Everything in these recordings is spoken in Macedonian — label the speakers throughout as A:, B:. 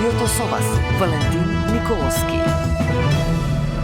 A: студиото со вас, Валентин Николовски.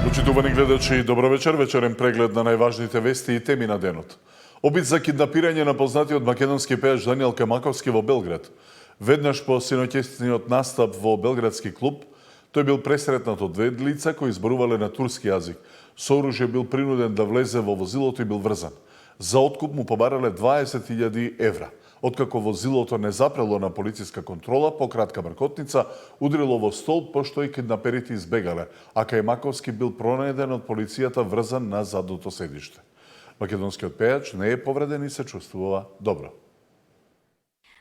B: Почитувани гледачи, добро вечер, вечерен преглед на најважните вести и теми на денот. Обид за киднапирање на познатиот македонски пејач Даниел Кајмаковски во Белград. Веднаш по синоќесниот настап во белградски клуб, тој бил пресретнат од две лица кои зборувале на турски јазик. Со оружје бил принуден да влезе во возилото и бил врзан. За откуп му побарале 20.000 евра. Откако возилото не запрело на полициска контрола, по кратка мркотница удрило во столб, пошто и киднаперите избегале, а Кајмаковски бил пронајден од полицијата врзан на задното седиште. Македонскиот пејач не е повреден и се чувствува добро.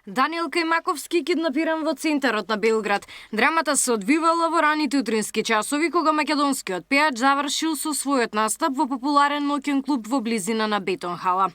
C: Даниел Кајмаковски киднапиран во центарот на Белград. Драмата се одвивала во раните утрински часови, кога македонскиот пејач завршил со својот настап во популарен ноќен клуб во близина на Бетонхала.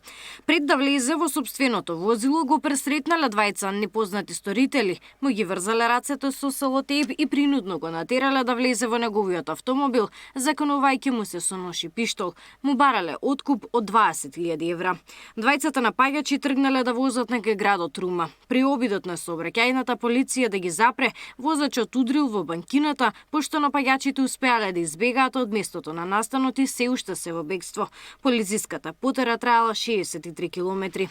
C: Пред да влезе во сопственото возило, го пресретнале двајца непознати сторители, му ги врзале рацете со селотейп и принудно го натерале да влезе во неговиот автомобил, законувајќи му се со нож и пиштол. Му барале откуп од 20.000 евра. Двајцата напаѓачи тргнале да возат некај градот Рума. При обидот на сообраќајната полиција да ги запре, возачот удрил во банкината, пошто напаѓачите успеале да избегаат од местото на настанот и се уште се во бегство. Полициската потера траела 63 километри.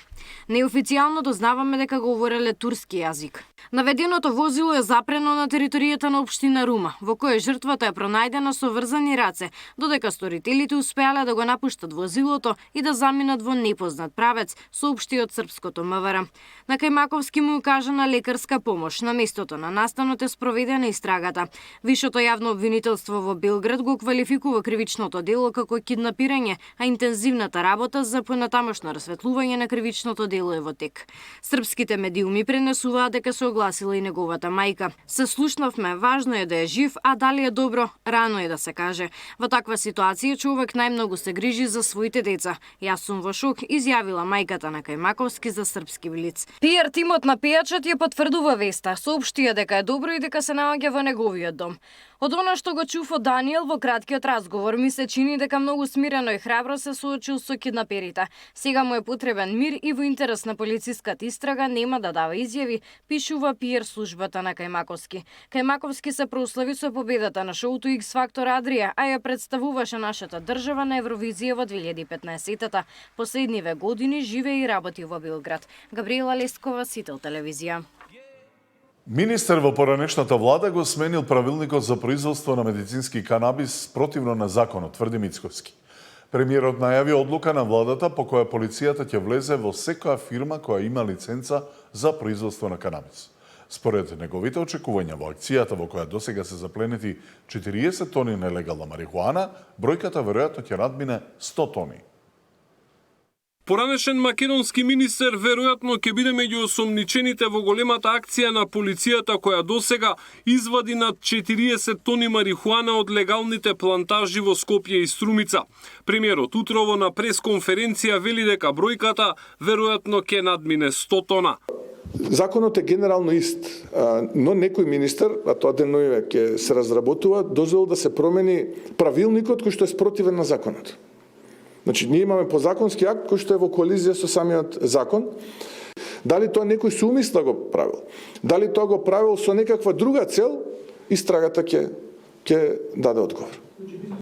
C: Неофицијално дознаваме дека говореле турски јазик. Наведеното возило е запрено на територијата на општина Рума, во која жртвата е пронајдена со врзани раце, додека сторителите успеале да го напуштат возилото и да заминат во непознат правец, соопшти од српското МВР. На Кајмаковски му укажана лекарска помош. На местото на настанот е спроведена истрагата. Вишото јавно обвинителство во Белград го квалификува кривичното дело како киднапирање, а интензивната работа за понатамошно расветлување на кривичното дело е во тек. Српските медиуми пренесуваат дека се огласила и неговата мајка. Се слушнавме, важно е да е жив, а дали е добро, рано е да се каже. Во таква ситуација човек најмногу се грижи за своите деца. Јас сум во шок, изјавила мајката на Кајмаковски за српски Блиц. PR тимот на пејачот ја потврдува веста, соопштија дека е добро и дека се наоѓа во неговиот дом. Од она што го чув од Даниел во краткиот разговор, ми се чини дека многу смирено и храбро се соочил со киднаперите. Сега му е потребен мир и во интерес на полициската истрага нема да дава изјави, пишува PR службата на Кајмаковски. Кајмаковски се прослави со победата на шоуто X Factor Adria, а ја представуваше нашата држава на Евровизија во 2015-та. Последниве години живее и работи во Белград. Габриела Лескова, Сител телевизија.
B: Министер во поранешната влада го сменил правилникот за производство на медицински канабис противно на законот, тврди Мицковски. Премиерот најави одлука на владата по која полицијата ќе влезе во секоја фирма која има лиценца за производство на канабис. Според неговите очекувања во акцијата во која досега се запленети 40 тони нелегална марихуана, бројката веројатно ќе надмине 100 тони.
D: Поранешен македонски министер веројатно ќе биде меѓу осомничените во големата акција на полицијата која досега извади над 40 тони марихуана од легалните плантажи во Скопје и Струмица. Премиерот утрово на пресконференција вели дека бројката веројатно ќе надмине 100 тона.
E: Законот е генерално ист, но некој министер, а тоа деновиве ќе се разработува, дозволил да се промени правилникот кој што е спротивен на законот. Значи, ние имаме подзаконски акт кој што е во колизија со самиот закон. Дали тоа некој се умисла го правил? Дали тоа го правил со некаква друга цел? Истрагата ќе даде одговор.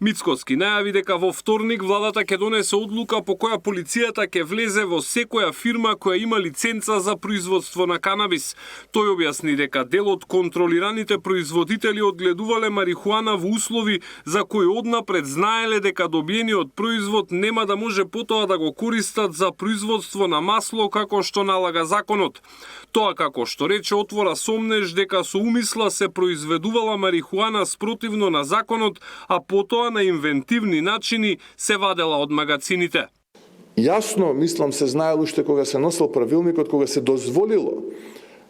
D: Мицковски најави дека во вторник владата ќе донесе одлука по која полицијата ќе влезе во секоја фирма која има лиценца за производство на канабис. Тој објасни дека дел од контролираните производители одгледувале марихуана во услови за кои однапред знаеле дека добиениот производ нема да може потоа да го користат за производство на масло како што налага законот. Тоа, како што рече, отвора сомнеж дека со умисла се произведувала марихуана спротивно на законот, а потоа на инвентивни начини се вадела од магацините.
E: Јасно, мислам, се знаело уште кога се носел правилникот, кога се дозволило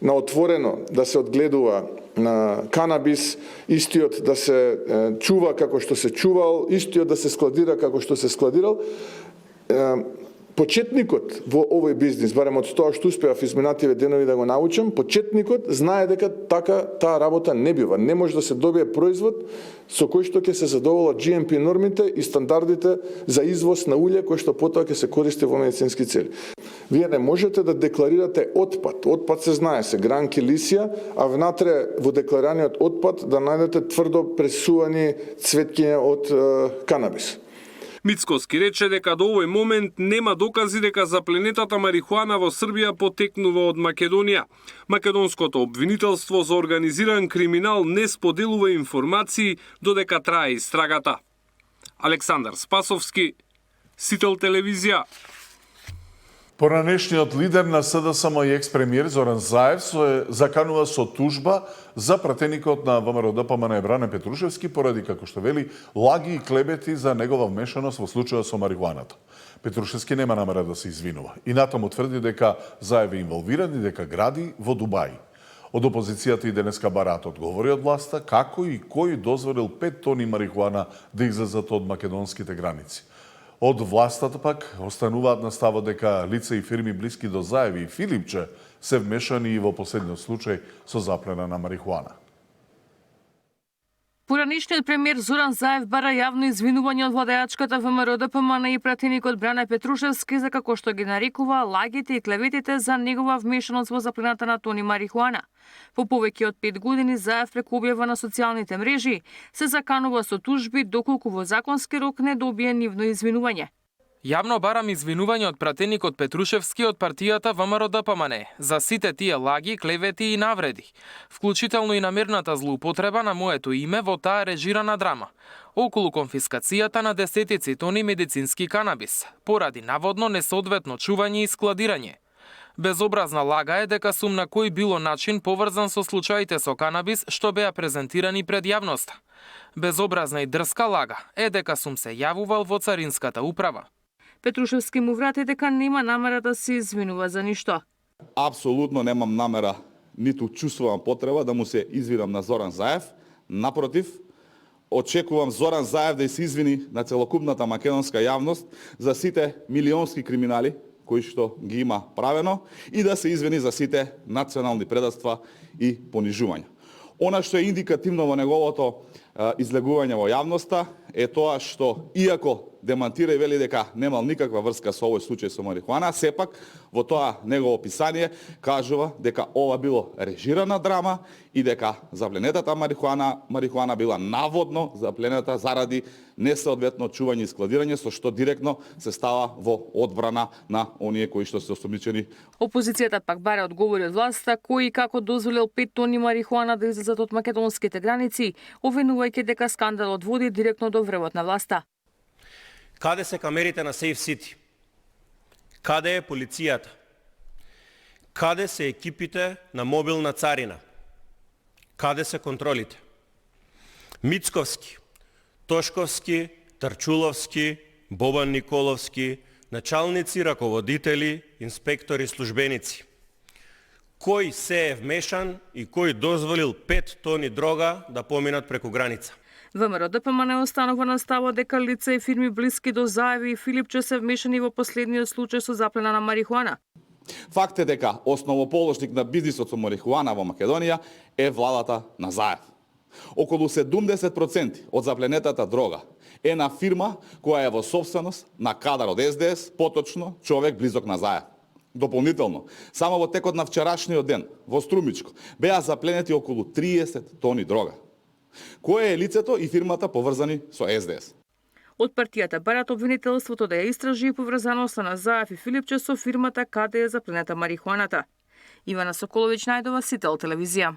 E: на отворено да се одгледува на канабис, истиот да се чува како што се чувал, истиот да се складира како што се складирал. Почетникот во овој бизнис, барем од тоа што успеав изминативе денови да го научам, почетникот знае дека така таа работа не бива. Не може да се добие производ со кој што ќе се задоволат GMP нормите и стандардите за извоз на улје кој што потоа ќе се користи во медицински цели. Вие не можете да декларирате отпад. Отпад се знае, се гранки лисија, а внатре во деклараниот отпад да најдете тврдо пресувани цветкиња од канабис.
D: Мицкоски рече дека до овој момент нема докази дека запленетата марихуана во Србија потекнува од Македонија. Македонското обвинителство за организиран криминал не споделува информации додека трае истрагата. Александар Спасовски, Сител телевизија.
B: Поранешниот лидер на СДСМ и екс-премиер Зоран Заев се заканува со тужба за пратеникот на ВМРО-ДПМН Бране Петрушевски поради, како што вели, лаги и клебети за негова вмешаност во случајот со марихуаната. Петрушевски нема намера да се извинува и натаму тврди дека Заев е инволвиран и дека гради во Дубај. Од опозицијата и денеска бараат одговори од власта како и кој дозволил 5 тони марихуана да излезат од македонските граници. Од властата пак остануваат на ставот дека лица и фирми блиски до Заеви и Филипче се вмешани и во последниот случај со заплена на марихуана.
F: Поранешниот премиер Зоран Заев бара јавно извинување од владеачката ВМРО-ДПМН и пратеникот Бране Петрушевски за, како што ги нарекува, лагите и клеветите за негова вмешаност во заплената на тони марихуана. По повеќе од 5 години Заев преку објава на социјалните мрежи се заканува со тужби доколку во законски рок не добие нивно извинување.
G: Јавно барам извинување од пратеникот Петрушевски од партијата ВМРО-ДПМН за сите тие лаги, клевети и навреди, вклучително и намерната злоупотреба на моето име во таа режирана драма, околу конфискацијата на десетици тони медицински канабис, поради наводно несоодветно чување и складирање. Безобразна лага е дека сум на кој било начин поврзан со случаите со канабис што беа презентирани пред јавноста. Безобразна и дрска лага е дека сум се јавувал во Царинската управа.
F: Петрушевски му врати дека нема намера да се извинува за ништо.
H: Апсолутно немам намера, ниту чувствувам потреба да му се извинам на Зоран Заев. Напротив, очекувам Зоран Заев да се извини на целокупната македонска јавност за сите милионски криминали кои што ги има правено и да се извини за сите национални предавства и понижувања. Она што е индикативно во неговото излегување во јавноста е тоа што, иако демантира и вели дека немал никаква врска со овој случај со марихуана, сепак во тоа негово описание кажува дека ова било режирана драма и дека запленетата марихуана била наводно запленета заради несоодветно чување и складирање, со што директно се става во одбрана на оние кои што се осомничени.
F: Опозицијата пак бара одговори од власта кој и како дозволил 5 тони марихуана да излезат од македонските граници, обвинувајќи дека скандалот води директно до врвот на власта.
I: Каде се камерите на Сейф Сити? Каде е полицијата? Каде се екипите на мобилна царина? Каде се контролите? Мицковски, Тошковски, Тарчуловски, Бобан Николовски, началници, раководители, инспектори, службеници. Кој се е вмешан и кој дозволил 5 тони дрога да поминат преку граница?
F: ВМРО-ДПМН останува на ставот дека лица и фирми блиски до Заеви и Филипче се вмешани во последниот случај со заплена на марихуана.
H: Факт е дека основоположник на бизнисот со марихуана во Македонија е владата на Заев. Околу 70% од запленетата дрога е на фирма која е во собственост на кадар од СДС, поточно човек близок на Заев. Дополнително, само во текот на вчерашниот ден во Струмичко беа запленети околу 30 тони дрога. Кое е лицето и фирмата поврзани со СДС?
F: Од партијата барат обвинителството да ја истражи поврзаноста на Заев и Филипче со фирмата каде е запленета марихуаната. Ивана Соколовиќ најдова, Сител телевизија.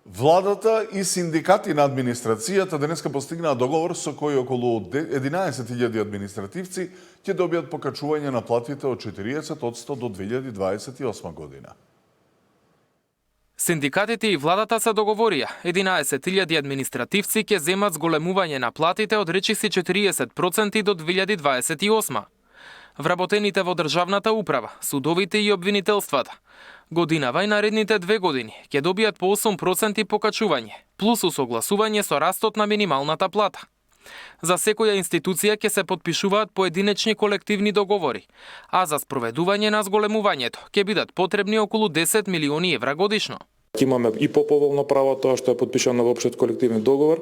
B: Владата и синдикати на администрацијата денеска постигнаа договор со кој околу 11.000 административци ќе добијат покачување на платите од 40% до 2028 година.
G: Синдикатите и владата се договорија. 11.000 административци ќе земат зголемување на платите од речиси 40% до 2028. Вработените во државната управа, судовите и обвинителствата, годинава и наредните 2 години ќе добијат по 8% покачување, плюс усогласување со растот на минималната плата. За секоја институција ќе се потпишуваат поединечни колективни договори, а за спроведување на зголемувањето ќе бидат потребни околу 10 милиони евра годишно.
J: Имаме и поповолно право, тоа што е подпишано во општиот колективен договор,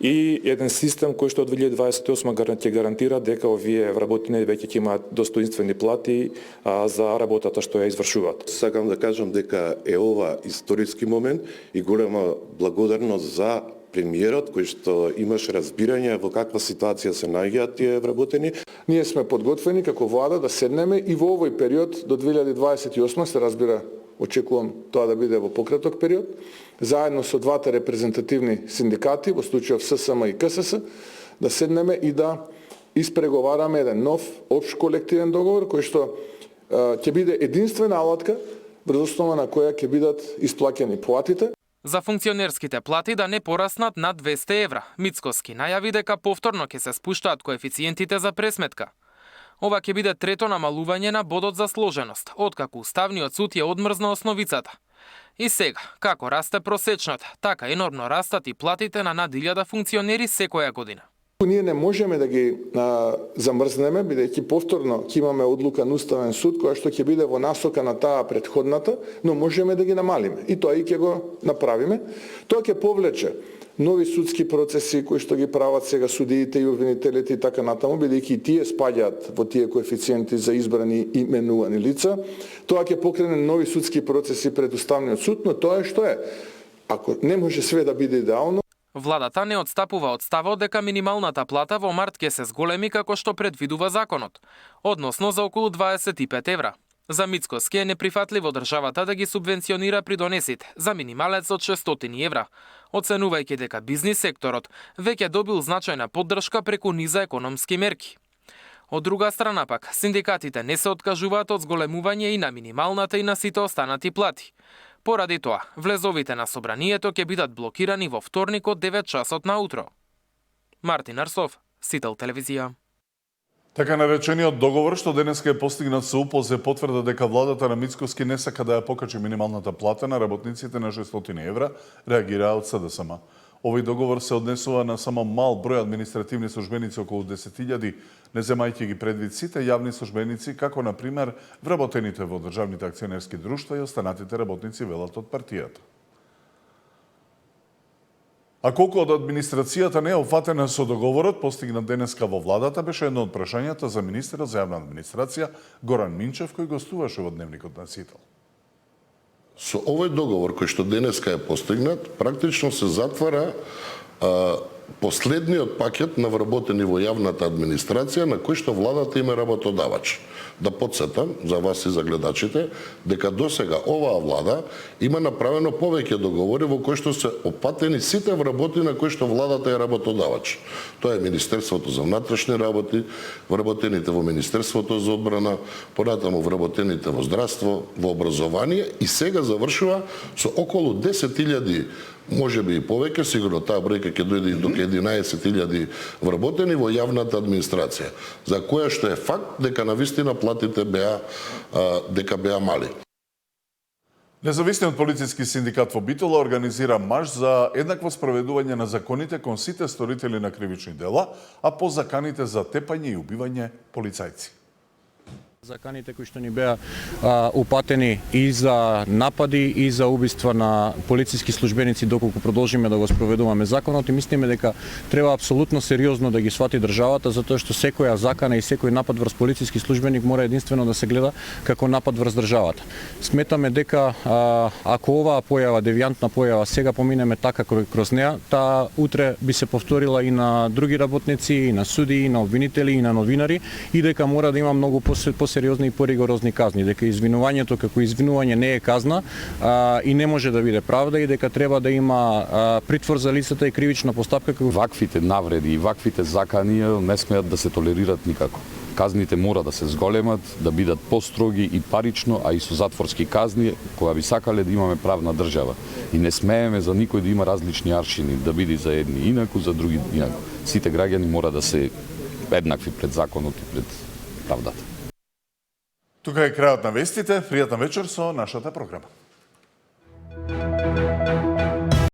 J: и еден систем кој што од 2028 ќе гарантира дека овие вработени веќе ќе имаат достоинствени плати за работата што ја извршуваат.
K: Сакам да кажам дека е ова историски момент и голема благодарност за премиерот кој што имаше разбирање во каква ситуација се наоѓаат тие вработени.
E: Ние сме подготвени како влада да седнеме и во овој период до 2028 се разбира, очекувам тоа да биде во пократок период, заедно со двата репрезентативни синдикати, во случајов ССМ и КСС, да седнеме и да испреговараме еден нов општ колективен договор кој што ќе биде единствена алатка врз основа на која ќе бидат исплаќени платите.
G: За функционерските плати да не пораснат над 200 евра. Мицкоски најави дека повторно ќе се спуштаат коефициентите за пресметка. Ова ќе биде трето намалување на бодот за сложеност, откако Уставниот суд ја одмрзна основицата. И сега, како расте просечната, така енормно растат и платите на над 1000 функционери секоја година.
E: Ние не можеме да ги замрзнеме, бидејќи повторно ќе имаме одлука на Уставен суд која што ќе биде во насока на таа претходната, но можеме да ги намалиме. И тоа и ќе го направиме. Тоа ќе повлече нови судски процеси кои што ги прават сега судиите и обвинителите и така натаму, бидејќи и тие спаѓаат во тие коефициенти за избрани и именувани лица. Тоа ќе покрене нови судски процеси пред Уставниот суд, но тоа е што е. Ако не може све да биде идеално,
G: владата не отстапува од ставот дека минималната плата во март ќе се зголеми како што предвидува законот, односно за околу 25 евра. За Мицкоски е неприфатливо државата да ги субвенционира придонесите за минималец од 600 евра, оценувајќи дека бизнис секторот веќе добил значајна поддршка преку низа економски мерки. Од друга страна пак, синдикатите не се откажуваат од зголемување и на минималната и на сите останати плати. Поради тоа, влезовите на собранието ќе бидат блокирани во вторник од 9 часот наутро. Мартин Арсов, Сител телевизија.
B: Така наречениот договор што денеска е постигнат со УПОЗ потврда дека владата на Мицкоски не сака да ја покачи минималната плата на работниците на 600 евра, реагираа од СДСМ. Овој договор се однесува на само мал број административни службеници, околу 10.000, не земајќи ги предвид сите јавни службеници, како на пример вработените во државните акционерски друштва и останатите работници, велат од партијата. А колку од администрацијата не е опфатена со договорот постигнат денеска во владата, беше едно од прашањата за министерот за јавна администрација Горан Минчев, кој гостуваше во Дневникот на Сител.
L: Со овој договор кој што денеска е постигнат, практично се затвара последниот пакет на вработени во јавната администрација на кој што владата им е работодавач. Да подсетам за вас и за гледачите дека досега оваа влада има направено повеќе договори во кои што се опатени сите вработени на кои што владата е работодавач. Тоа е Министерството за внатрешни работи, вработените во Министерството за одбрана, понатаму вработените во здравство, во образование и сега завршува со околу 10.000, можеби и повеќе, сигурно таа бројка ќе дојде и до 11.000 вработени во јавната администрација, за која што е факт дека навистина платите беа мали.
B: Независниот полициски синдикат во Битола организира марш за еднакво спроведување на законите кон сите сторители на кривични дела, а по заканите за тепање и убивање полицајци.
M: Заканите кои што ни беа упатени и за напади и за убиства на полициски службеници доколку продолжиме да го спроведуваме законот, и мислиме дека треба апсолутно сериозно да ги свати државата, затоа што секоја закана и секој напад врз полициски службеник мора единствено да се гледа како напад врз државата. Сметаме дека ако оваа појава, девијантна појава, сега поминеме така кроз неа, таа утре би се повторила и на други работници, и на судии, и на обвинители, и на новинари, и дека мора да има многу сериозни и поригорозни казни, дека извинувањето како извинување не е казна и не може да биде правда, и дека треба да има притвор за лицата и кривична постапка.
N: Ваквите навреди и ваквите закани не смеат да се толерират никако. Казните мора да се зголемат, да бидат построги и парично, а и со затворски казни, кога би сакале да имаме правна држава. И не смееме за никој да има различни аршини, да биде за едни инаку, за други инаку. Сите граѓани мора да се еднакви пред законот и пред правдата.
B: Тука е крајот на вестите. Пријатна вечер со нашата програма.